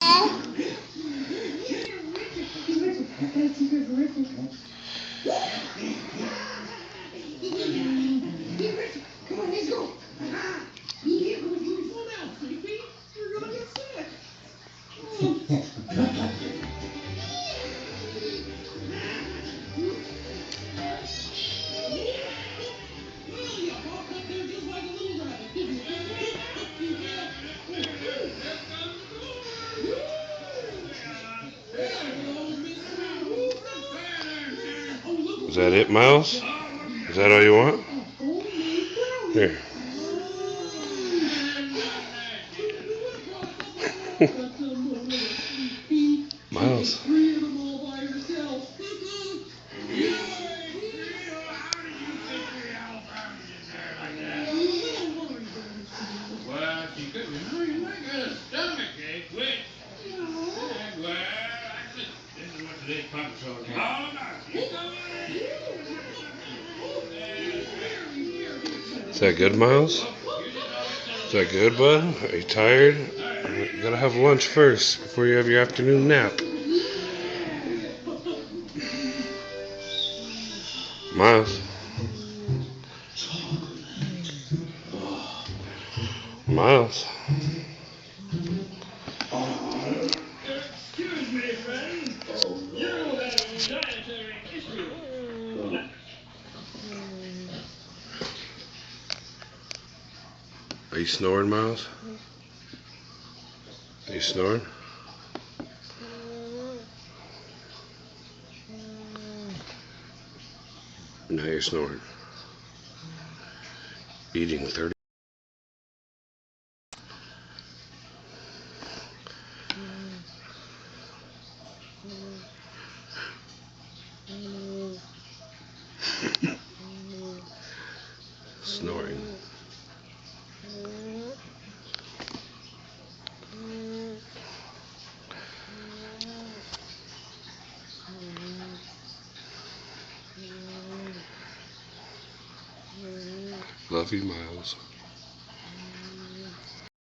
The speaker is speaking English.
Come on, let's go. Yeah, go slow down, sleepy. You're gonna get sick. Is that it, Miles? Is that all you want? Here. Miles. Well, she could, you might get a stomach ache, which, well, this is what today's puppy show is all about. Is that good, Miles? Is that good, bud? Are you tired? You gotta have lunch first before you have your afternoon nap. Miles. Miles. Excuse me, friend. You have a dietary issue. Are you snoring, Miles? Are you snoring? Now you're snoring. Eating 30. Snoring. Love you, Miles.